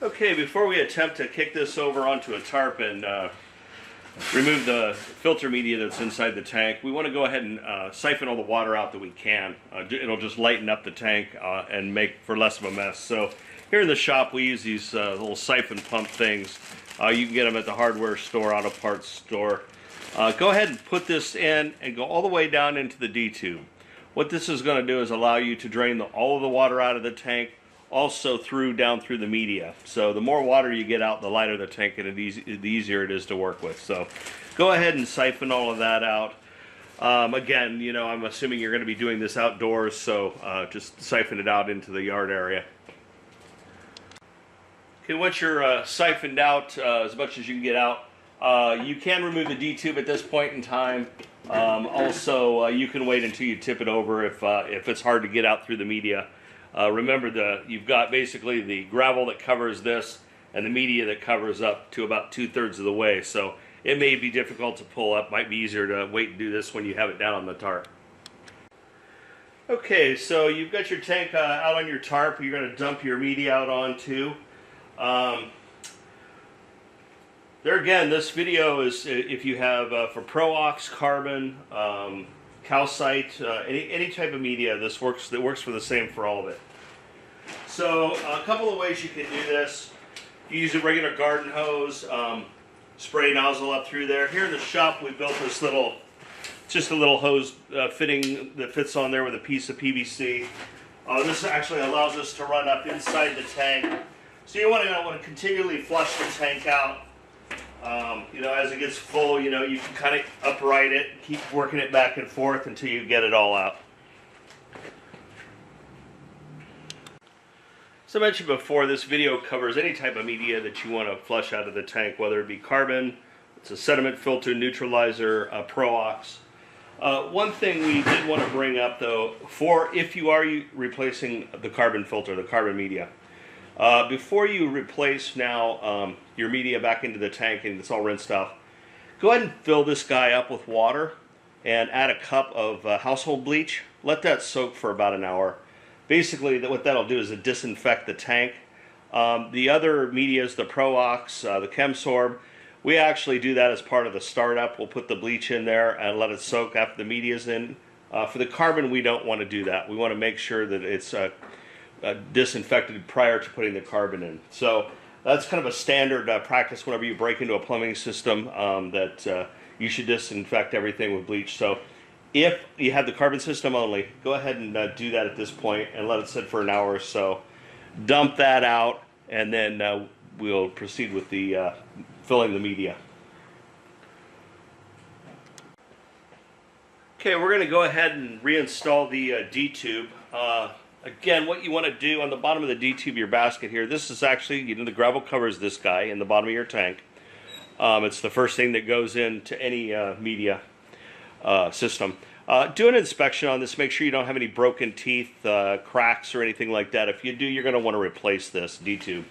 Okay, before we attempt to kick this over onto a tarp and remove the filter media that's inside the tank, we want to go ahead and siphon all the water out that we can. It'll just lighten up the tank and make for less of a mess. So here in the shop we use these little siphon pump things. You can get them at the hardware store, auto parts store. Go ahead and put this in and go all the way down into the D-tube. What this is going to do is allow you to drain all of the water out of the tank, also down through the media. So the more water you get out, the lighter the tank and the easier it is to work with. So go ahead and siphon all of that out. Again, you know, I'm assuming you're going to be doing this outdoors, so just siphon it out into the yard area. Okay, once you're siphoned out as much as you can get out, you can remove the D-tube at this point in time. Also, you can wait until you tip it over if it's hard to get out through the media. Remember, you've got basically the gravel that covers this and the media that covers up to about 2/3 of the way. So it may be difficult to pull up. Might be easier to wait and do this when you have it down on the tarp. Okay, so you've got your tank out on your tarp. You're going to dump your media out onto. There again, this video is if you have for Pro-Ox, carbon, calcite, any type of media, this works. It works for the same for all of it. So a couple of ways you can do this. You use a regular garden hose, spray nozzle up through there. Here in the shop, we built this just a little hose fitting that fits on there with a piece of PVC. This actually allows us to run up inside the tank. So you want to continually flush the tank out. You know, as it gets full, you know, you can kind of upright it, keep working it back and forth until you get it all out. As I mentioned before, this video covers any type of media that you want to flush out of the tank, whether it be carbon, it's a sediment filter, neutralizer, Pro-Ox. One thing we did want to bring up though, if you are replacing the carbon filter, the carbon media, before you replace now your media back into the tank and it's all rinsed off, go ahead and fill this guy up with water and add a cup of household bleach. Let that soak for about an hour. Basically, what that'll do is disinfect the tank. The other medias, the Pro-Ox, the Chemsorb, we actually do that as part of the startup. We'll put the bleach in there and let it soak after the media's in. For the carbon, we don't want to do that. We want to make sure that it's disinfected prior to putting the carbon in. So that's kind of a standard practice whenever you break into a plumbing system, that you should disinfect everything with bleach. So if you have the carbon system only, go ahead and do that at this point and let it sit for an hour or so. Dump that out and then we'll proceed with the filling the media. Okay, we're going to go ahead and reinstall the D-tube. Again, what you want to do on the bottom of the D-tube, your basket here, this is actually, you know, the gravel covers this guy in the bottom of your tank. It's the first thing that goes into any media system. Do an inspection on this. Make sure you don't have any broken teeth, cracks, or anything like that. If you do, you're going to want to replace this D-tube.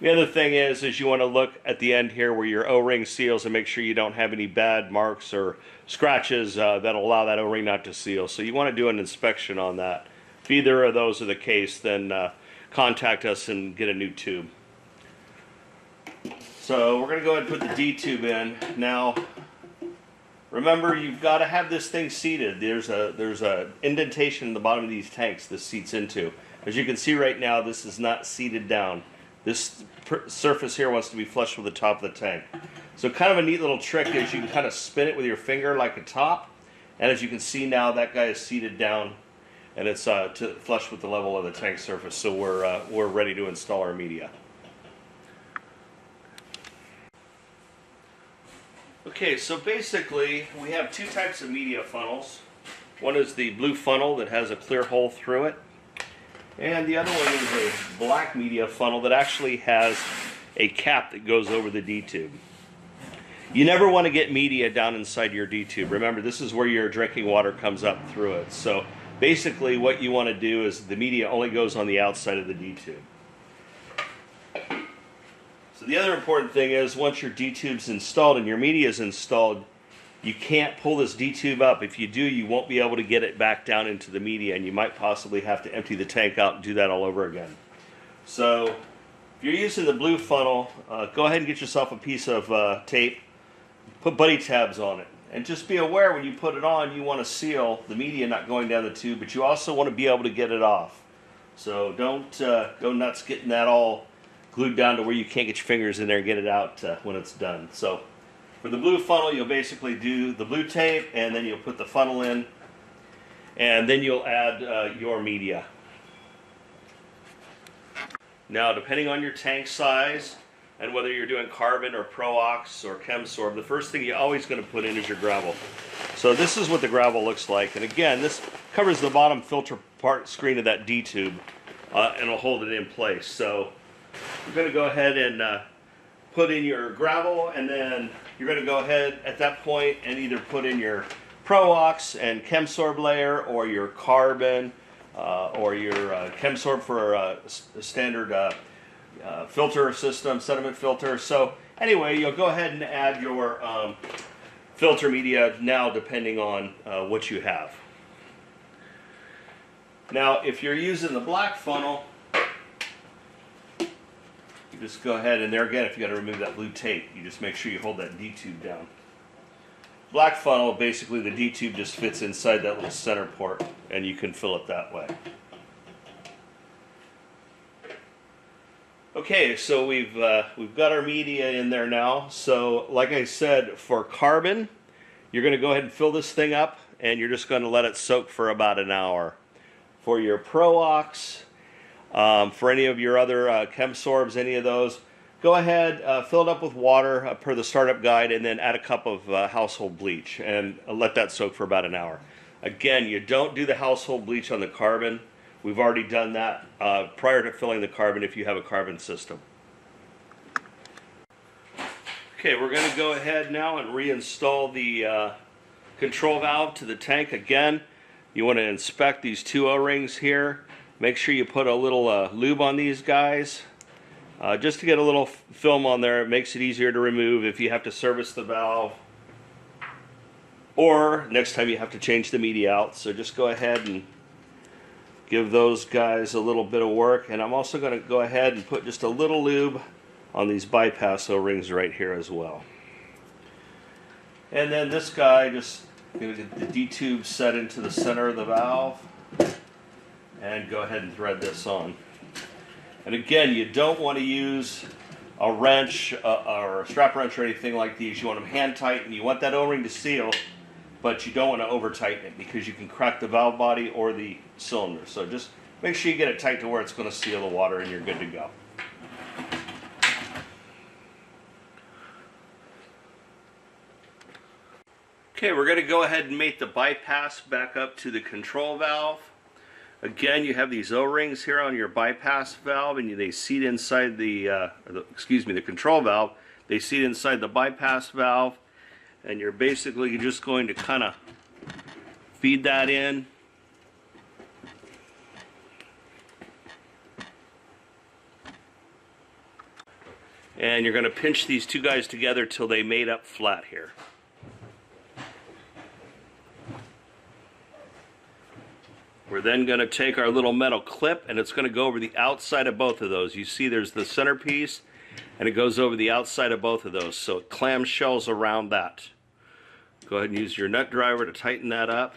The other thing is you want to look at the end here where your O-ring seals and make sure you don't have any bad marks or scratches that'll allow that O-ring not to seal. So you want to do an inspection on that. If either of those are the case, then contact us and get a new tube. So we're going to go ahead and put the D-tube in. Now, remember, you've got to have this thing seated. There's a indentation in the bottom of these tanks this seats into. As you can see right now, this is not seated down. This surface here wants to be flush with the top of the tank. So kind of a neat little trick is you can kind of spin it with your finger like a top. And as you can see now, that guy is seated down. And it's flush with the level of the tank surface, so we're ready to install our media. Okay, so basically we have two types of media funnels. One is the blue funnel that has a clear hole through it, and the other one is a black media funnel that actually has a cap that goes over the D-tube. You never want to get media down inside your D-tube. Remember, this is where your drinking water comes up through it. So basically what you want to do is the media only goes on the outside of the D-tube. So the other important thing is once your D-tube's installed and your media is installed, you can't pull this D-tube up. If you do, you won't be able to get it back down into the media and you might possibly have to empty the tank out and do that all over again. So If you're using the blue funnel, go ahead and get yourself a piece of tape, put buddy tabs on it, and just be aware when you put it on, you want to seal the media not going down the tube, but you also want to be able to get it off. So don't go nuts getting that all glued down to where you can't get your fingers in there and get it out when it's done. So for the blue funnel, you'll basically do the blue tape, and then you'll put the funnel in, and then you'll add your media. Now, depending on your tank size and whether you're doing carbon or Pro-Ox or Chemsorb, the first thing you're always going to put in is your gravel. So this is what the gravel looks like, and again, this covers the bottom filter part screen of that D-tube, and it'll hold it in place. So you're going to go ahead and put in your gravel, and then you're going to go ahead at that point and either put in your Pro-Ox and Chemsorb layer, or your carbon, or your Chemsorb for a standard filter system, sediment filter. So anyway, you'll go ahead and add your filter media now, depending on what you have. Now, if you're using the black funnel, you just go ahead, and there again, if you got to remove that blue tape, you just make sure you hold that D-tube down. Black funnel, basically the D-tube just fits inside that little center port, and you can fill it that way. Okay, so we've got our media in there now. So like I said, for carbon, you're going to go ahead and fill this thing up, and you're just going to let it soak for about an hour. For your Pro-Ox, for any of your other Chemsorbs, any of those, go ahead, fill it up with water per the startup guide, and then add a cup of household bleach and let that soak for about an hour. Again, you don't do the household bleach on the carbon. We've already done that prior to filling the carbon if you have a carbon system. Okay, we're going to go ahead now and reinstall the control valve to the tank. Again, you want to inspect these two O-rings here. Make sure you put a little lube on these guys. Just to get a little film on there. It makes it easier to remove if you have to service the valve, or next time you have to change the media out. So just go ahead and give those guys a little bit of work. And I'm also going to go ahead and put just a little lube on these bypass O-rings right here as well. And then this guy, just get the D-tube set into the center of the valve, and go ahead and thread this on. And again, you don't want to use a wrench or a strap wrench or anything like these. You want them hand tight, and you want that O-ring to seal, but you don't want to over tighten it because you can crack the valve body or the cylinder. So just make sure you get it tight to where it's going to seal the water, and you're good to go. Okay, we're going to go ahead and mate the bypass back up to the control valve. Again, you have these O-rings here on your bypass valve, and they seat inside the control valve. They seat inside the bypass valve, and you're basically just going to kind of feed that in. And you're going to pinch these two guys together till they mate up flat here. We're then going to take our little metal clip, and it's going to go over the outside of both of those. You see there's the centerpiece, and it goes over the outside of both of those. So it clamshells around that. Go ahead and use your nut driver to tighten that up.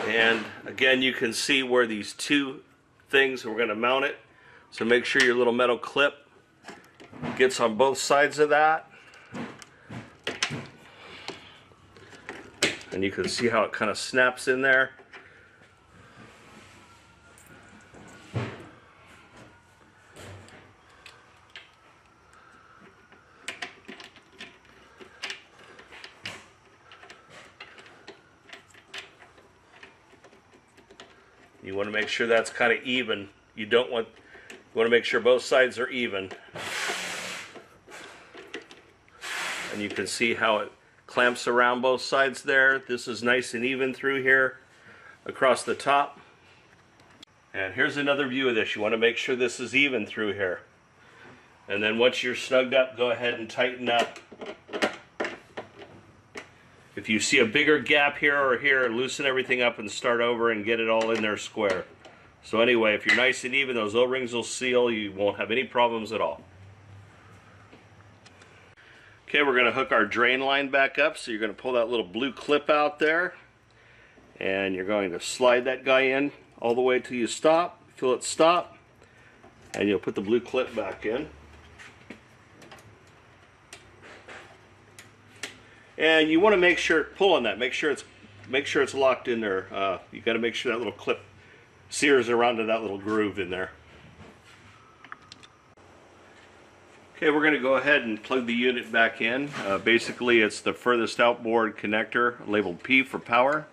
And again, you can see where these two things, we're going to mount it. So make sure your little metal clip gets on both sides of that. And you can see how it kind of snaps in there. You want to make sure that's kind of even. You want to make sure both sides are even. And you can see how it clamps around both sides there. This is nice and even through here across the top. And here's another view of this. You want to make sure this is even through here. And then once you're snugged up, go ahead and tighten up. If you see a bigger gap here or here, loosen everything up and start over and get it all in there square. So anyway, if you're nice and even, those O-rings will seal. You won't have any problems at all. Okay, we're going to hook our drain line back up. So you're going to pull that little blue clip out there, and you're going to slide that guy in all the way till you stop. Feel it stop, and you'll put the blue clip back in. And you want to make sure, pull on that, make sure it's locked in there. You got to make sure that little clip sears around to that little groove in there. Okay, we're going to go ahead and plug the unit back in. Basically, it's the furthest outboard connector labeled P for power.